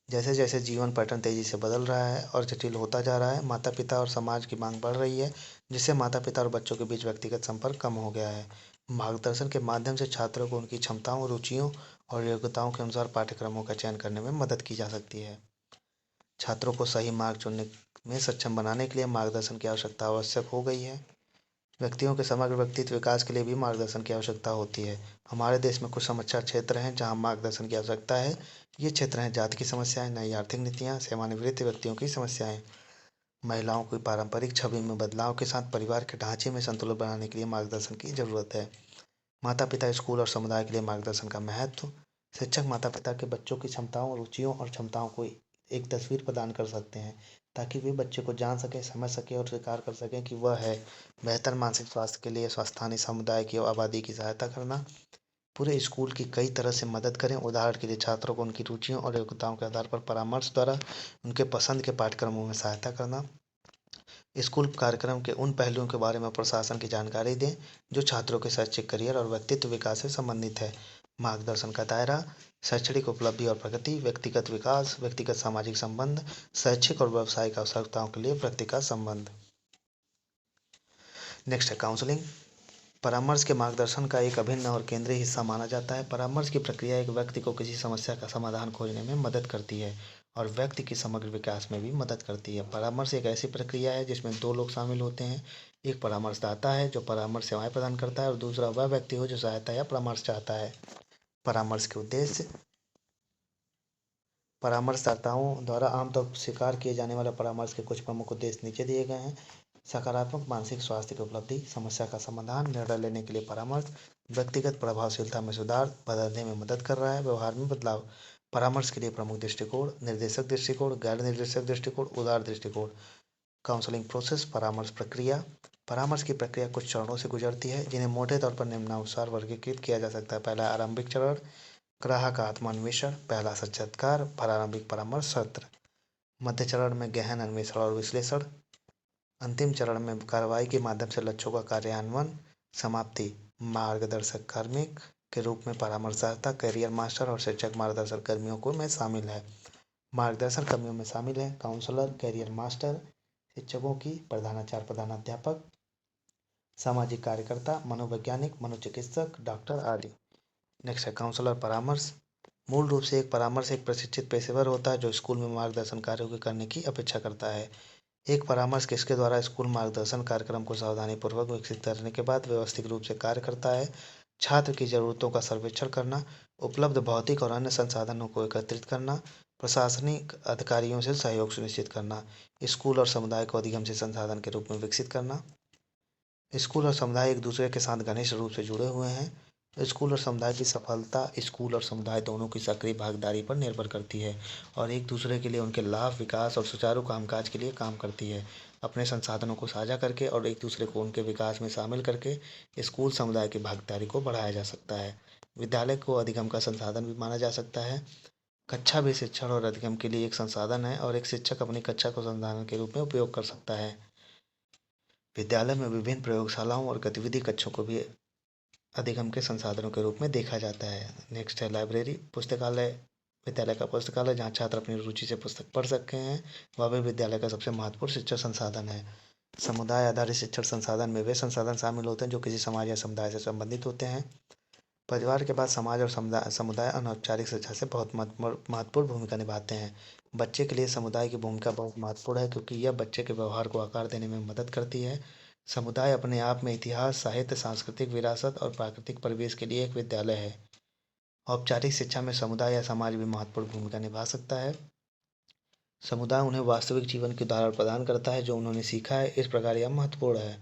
जैसे जैसे जीवन पैटर्न तेजी से बदल रहा है और जटिल होता जा रहा है, माता पिता और समाज की मांग बढ़ रही है जिससे माता पिता और बच्चों के बीच व्यक्तिगत संपर्क कम हो गया है। मार्गदर्शन के माध्यम से छात्रों को उनकी क्षमताओं, रुचियों और योग्यताओं के अनुसार पाठ्यक्रमों का चयन करने में मदद की जा सकती है। छात्रों को सही मार्ग चुनने में सक्षम बनाने के लिए मार्गदर्शन की आवश्यकता आवश्यक हो गई है। व्यक्तियों के समग्र व्यक्तित्व विकास के लिए भी मार्गदर्शन की आवश्यकता होती है। हमारे देश में कुछ समस्या क्षेत्र हैं जहां मार्गदर्शन की आवश्यकता है। ये क्षेत्र हैं जाति की समस्याएं, नई आर्थिक नीतियां, सेवानिवृत्त व्यक्तियों की समस्याएं, महिलाओं की पारंपरिक छवि में बदलाव के साथ परिवार के ढांचे में संतुलन बनाने के लिए मार्गदर्शन की जरूरत है। माता पिता, स्कूल और समुदाय के लिए मार्गदर्शन का महत्व शिक्षक माता पिता के बच्चों की क्षमताओं, रुचियों और क्षमताओं को एक तस्वीर प्रदान कर सकते हैं ताकि वे बच्चे को जान सकें, समझ सकें और स्वीकार कर सकें कि वह है। बेहतर मानसिक स्वास्थ्य के लिए स्थानीय समुदाय की आबादी की सहायता करना पूरे स्कूल की कई तरह से मदद करें। उदाहरण के लिए छात्रों को उनकी रुचियों और योग्यताओं के आधार पर परामर्श द्वारा उनके पसंद के पाठ्यक्रमों में सहायता करना। स्कूल कार्यक्रम के उन पहलुओं के बारे में प्रशासन की जानकारी दें जो छात्रों के शैक्षिक करियर और व्यक्तित्व विकास से संबंधित है। मार्गदर्शन का दायरा: शैक्षणिक उपलब्धि और प्रगति, व्यक्तिगत विकास, व्यक्तिगत सामाजिक संबंध, शैक्षिक और व्यावसायिक आवश्यकताओं के लिए व्यक्तिगत संबंध। नेक्स्ट है काउंसलिंग। परामर्श के मार्गदर्शन का एक अभिन्न और केंद्रीय हिस्सा माना जाता है। परामर्श की प्रक्रिया एक व्यक्ति को किसी समस्या का समाधान खोजने में मदद करती है और व्यक्ति के समग्र विकास में भी मदद करती है। परामर्श एक ऐसी प्रक्रिया है जिसमें दो लोग शामिल होते हैं। एक परामर्शदाता है जो परामर्श सेवाएं प्रदान करता है और दूसरा वह व्यक्ति हो जो सहायता या परामर्श चाहता है। परामर्श के उद्देश्य: परामर्शदाताओं द्वारा आमतौर पर स्वीकार किए जाने वाले परामर्श के कुछ प्रमुख उद्देश्य नीचे दिए गए हैं। सकारात्मक मानसिक स्वास्थ्य की उपलब्धि, समस्या का समाधान, निर्णय लेने के लिए परामर्श, व्यक्तिगत प्रभावशीलता में सुधार, बदलने में मदद कर रहा है, व्यवहार में बदलाव। परामर्श के लिए प्रमुख दृष्टिकोण: निर्देशक दृष्टिकोण, गैर निर्देशक दृष्टिकोण, उदार दृष्टिकोण। काउंसलिंग प्रोसेस: परामर्श प्रक्रिया। परामर्श की प्रक्रिया कुछ चरणों से गुजरती है जिन्हें मोटे तौर पर निम्नानुसार वर्गीकृत किया जा सकता है। पहला, आरंभिक चरण, ग्राहक आत्मान्वेषण। पहला साक्षात्कार, प्रारंभिक परामर्श सत्र। मध्य चरण में गहन अन्वेषण और विश्लेषण। अंतिम चरण में कार्रवाई के माध्यम से लक्ष्यों का कार्यान्वयन। समाप्ति: मार्गदर्शक कार्मिक के रूप में परामर्शदाता, कैरियर मास्टर और शिक्षक मार्गदर्शक कर्मियों को में शामिल है। मार्गदर्शन कर्मियों में शामिल है काउंसलर, कैरियर मास्टर, शिक्षकों की प्रधानाचार्य, प्रधानाध्यापक, सामाजिक कार्यकर्ता, मनोवैज्ञानिक, मनोचिकित्सक, डॉक्टर आदि। नेक्स्ट है काउंसलर परामर्श। मूल रूप से एक परामर्श एक प्रशिक्षित पेशेवर होता है जो स्कूल में मार्गदर्शन कार्यों को करने की अपेक्षा करता है। एक परामर्श किसके द्वारा स्कूल मार्गदर्शन कार्यक्रम को सावधानीपूर्वक विकसित करने के बाद व्यवस्थित रूप से कार्य करता है। छात्र की जरूरतों का सर्वेक्षण करना, उपलब्ध भौतिक और अन्य संसाधनों को एकत्रित करना, प्रशासनिक अधिकारियों से सहयोग सुनिश्चित करना, स्कूल और समुदाय को अधिगम से संसाधन के रूप में विकसित करना। स्कूल और समुदाय एक दूसरे के साथ घनिष्ठ रूप से जुड़े हुए हैं। स्कूल और समुदाय की सफलता स्कूल और समुदाय दोनों की सक्रिय भागीदारी पर निर्भर करती है और एक दूसरे के लिए उनके लाभ, विकास और सुचारू कामकाज के लिए काम करती है। अपने संसाधनों को साझा करके और एक दूसरे को उनके विकास में शामिल करके स्कूल समुदाय की भागीदारी को बढ़ाया जा सकता है। विद्यालय को अधिगम का संसाधन भी माना जा सकता है। कक्षा भी शिक्षण और अधिगम के लिए एक संसाधन है और एक शिक्षक अपनी कक्षा को संसाधन के रूप में उपयोग कर सकता है। विद्यालय में विभिन्न प्रयोगशालाओं और गतिविधि कक्षों को भी अधिगम के संसाधनों के रूप में देखा जाता है। नेक्स्ट है लाइब्रेरी, पुस्तकालय। विद्यालय का पुस्तकालय जहाँ छात्र अपनी रुचि से पुस्तक पढ़ सकते हैं वह भी विद्यालय का सबसे महत्वपूर्ण शिक्षण संसाधन है। समुदाय आधारित शिक्षण संसाधन में वे संसाधन शामिल होते हैं जो किसी समाज या समुदाय से संबंधित होते हैं। परिवार के बाद समाज और समुदाय अनौपचारिक शिक्षा से बहुत महत्वपूर्ण भूमिका निभाते हैं। बच्चे के लिए समुदाय की भूमिका बहुत महत्वपूर्ण है क्योंकि यह बच्चे के व्यवहार को आकार देने में मदद करती है। समुदाय अपने आप में इतिहास, साहित्य, सांस्कृतिक विरासत और प्राकृतिक परिवेश के लिए एक विद्यालय है। औपचारिक शिक्षा में समुदाय या समाज भी महत्वपूर्ण भूमिका निभा सकता है। समुदाय उन्हें वास्तविक जीवन के उदाहरण प्रदान करता है जो उन्होंने सीखा है, इस प्रकार यह महत्वपूर्ण है।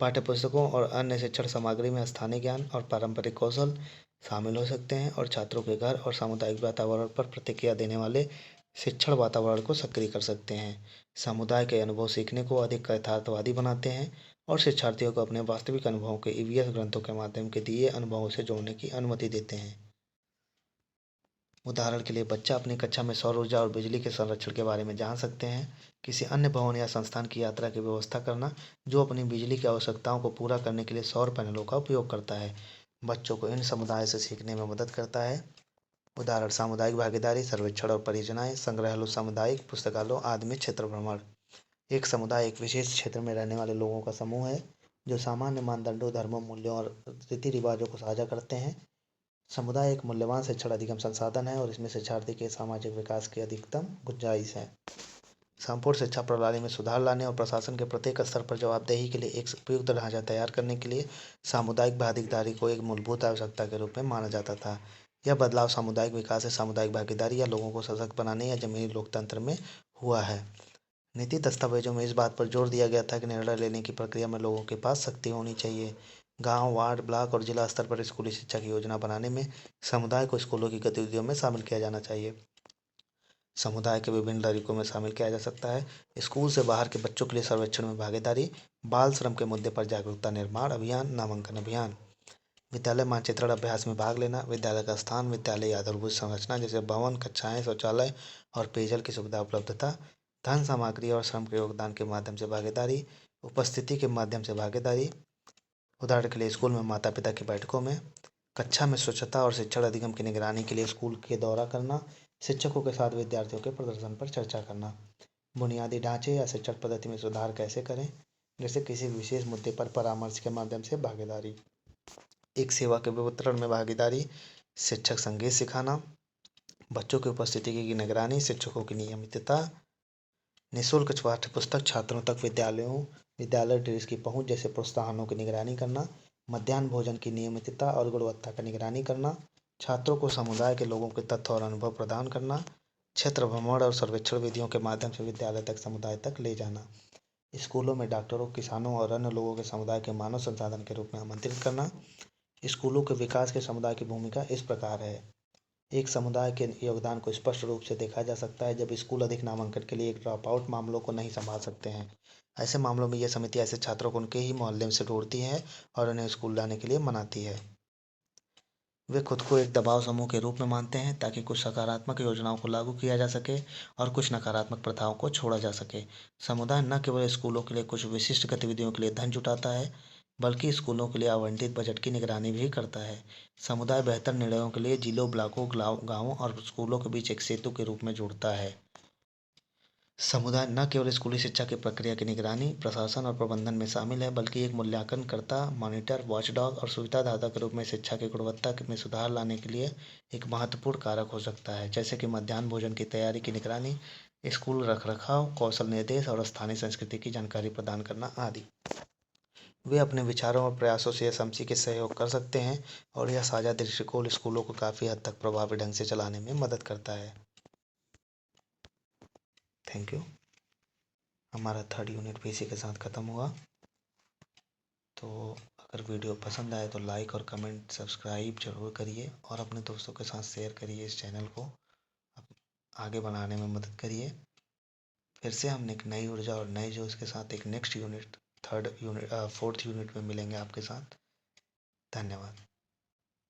पाठ्यपुस्तकों और अन्य शिक्षण सामग्री में स्थानीय ज्ञान और पारंपरिक कौशल शामिल हो सकते हैं और छात्रों के घर और सामुदायिक वातावरण पर प्रतिक्रिया देने वाले शिक्षण वातावरण को सक्रिय कर सकते हैं। समुदाय के अनुभव सीखने को अधिक यथार्थवादी बनाते हैं और शिक्षार्थियों को अपने वास्तविक अनुभवों के ईवीएस ग्रंथों के माध्यम के दिए अनुभवों से जोड़ने की अनुमति देते हैं। उदाहरण के लिए बच्चा अपनी कक्षा में सौर ऊर्जा और बिजली के संरक्षण के बारे में जान सकते हैं। किसी अन्य भवन या संस्थान की यात्रा की व्यवस्था करना जो अपनी बिजली की आवश्यकताओं को पूरा करने के लिए सौर पैनलों का उपयोग करता है, बच्चों को इन समुदाय से सीखने में मदद करता है। उदाहरण सामुदायिक भागीदारी, सर्वेक्षण और परियोजनाएं, संग्रहालय, सामुदायिक पुस्तकालयों आदि में क्षेत्र भ्रमण। एक समुदाय एक विशेष क्षेत्र में रहने वाले लोगों का समूह है जो सामान्य मानदंडों, धर्मों, मूल्यों और रीति रिवाजों को साझा करते हैं। समुदाय एक मूल्यवान शिक्षण अधिगम संसाधन है और इसमें शिक्षार्थी के सामाजिक विकास की अधिकतम गुंजाइश है। संपूर्ण शिक्षा प्रणाली में सुधार लाने और प्रशासन के प्रत्येक स्तर पर जवाबदेही के लिए एक उपयुक्त ढांचा तैयार करने के लिए सामुदायिक भागीदारी को एक मूलभूत आवश्यकता के रूप में माना जाता था। यह बदलाव सामुदायिक विकास से सामुदायिक भागीदारी या लोगों को सशक्त बनाने या जमीनी लोकतंत्र में हुआ है। नीति दस्तावेजों में इस बात पर जोर दिया गया था कि निर्णय लेने की प्रक्रिया में लोगों के पास शक्ति होनी चाहिए। गांव, वार्ड, ब्लॉक और जिला स्तर पर स्कूली शिक्षा की योजना बनाने में समुदाय को स्कूलों की गतिविधियों में शामिल किया जाना चाहिए। समुदाय के विभिन्न तरीकों में शामिल किया जा सकता है। स्कूल से बाहर के बच्चों के लिए सर्वेक्षण में भागीदारी, बाल श्रम के मुद्दे पर जागरूकता निर्माण अभियान, नामांकन अभियान। विद्यालय मानचित्रण अभ्यास में भाग लेना, विद्यालय का स्थान, विद्यालय आधारभूत संरचना जैसे भवन, कक्षाएं, शौचालय और पेयजल की सुविधा उपलब्धता, धन सामग्री और श्रम के योगदान के माध्यम से भागीदारी, उपस्थिति के माध्यम से भागीदारी, उदाहरण के लिए स्कूल में माता पिता की बैठकों में, कक्षा में स्वच्छता और शिक्षण अधिगम की निगरानी के लिए स्कूल के दौरा करना, शिक्षकों के साथ विद्यार्थियों के प्रदर्शन पर चर्चा करना, बुनियादी ढांचे या शिक्षण पद्धति में सुधार कैसे करें, जैसे किसी विशेष मुद्दे पर परामर्श के माध्यम से भागीदारी, एक सेवा के वितरण में भागीदारी, शिक्षक संगीत सिखाना, बच्चों की उपस्थिति की निगरानी, शिक्षकों की नियमितता, निःशुल्क पाठ्य पुस्तक छात्रों तक, विद्यालय ड्रेस की पहुंच जैसे प्रोत्साहनों की निगरानी करना, मध्याह्न भोजन की नियमितता और गुणवत्ता का निगरानी करना, छात्रों को समुदाय के लोगों के तथ्य और अनुभव प्रदान करना, क्षेत्र भ्रमण और सर्वेक्षण विधियों के माध्यम से विद्यालय तक समुदाय तक ले जाना, स्कूलों में डॉक्टरों, किसानों और अन्य लोगों के समुदाय के मानव संसाधन के रूप में आमंत्रित करना। स्कूलों के विकास के समुदाय की भूमिका इस प्रकार है। एक समुदाय के योगदान को स्पष्ट रूप से देखा जा सकता है जब स्कूल अधिक नामांकन के लिए एक ड्रॉप आउट मामलों को नहीं संभाल सकते हैं। ऐसे मामलों में यह समिति ऐसे छात्रों को उनके ही मोहल्ले से ढूंढती है और उन्हें स्कूल लाने के लिए मनाती है। वे खुद को एक दबाव समूह के रूप में मानते हैं ताकि कुछ सकारात्मक योजनाओं को लागू किया जा सके और कुछ नकारात्मक प्रथाओं को छोड़ा जा सके। समुदाय न केवल स्कूलों के लिए कुछ विशिष्ट गतिविधियों के लिए धन जुटाता है, बल्कि स्कूलों के लिए आवंटित बजट की निगरानी भी करता है। समुदाय बेहतर निर्णयों के लिए जिलों, ब्लॉकों, गाँवों और स्कूलों के बीच एक सेतु के रूप में जुड़ता है। समुदाय न केवल स्कूली शिक्षा की प्रक्रिया की निगरानी, प्रशासन और प्रबंधन में शामिल है, बल्कि एक मूल्यांकनकर्ता, मॉनिटर, वॉचडॉग और सुविधादाता के रूप में शिक्षा की गुणवत्ता में सुधार लाने के लिए एक महत्वपूर्ण कारक हो सकता है, जैसे कि मध्याह्न भोजन की तैयारी की निगरानी, स्कूल रखरखाव, कौशल निर्देश और स्थानीय संस्कृति की जानकारी प्रदान करना आदि। वे अपने विचारों और प्रयासों से एसएमसी के सहयोग कर सकते हैं और यह साझा दृष्टिकोण स्कूलों को काफ़ी हद तक प्रभावी ढंग से चलाने में मदद करता है। Thank you. हमारा 3rd यूनिट भी इसी के साथ ख़त्म हुआ। तो अगर वीडियो पसंद आए तो लाइक और कमेंट सब्सक्राइब जरूर करिए और अपने दोस्तों के साथ शेयर करिए। इस चैनल को आगे बढ़ाने में मदद करिए। फिर से हम एक नई ऊर्जा और नए जोश के साथ एक नेक्स्ट यूनिट 4th यूनिट में मिलेंगे आपके साथ। धन्यवाद।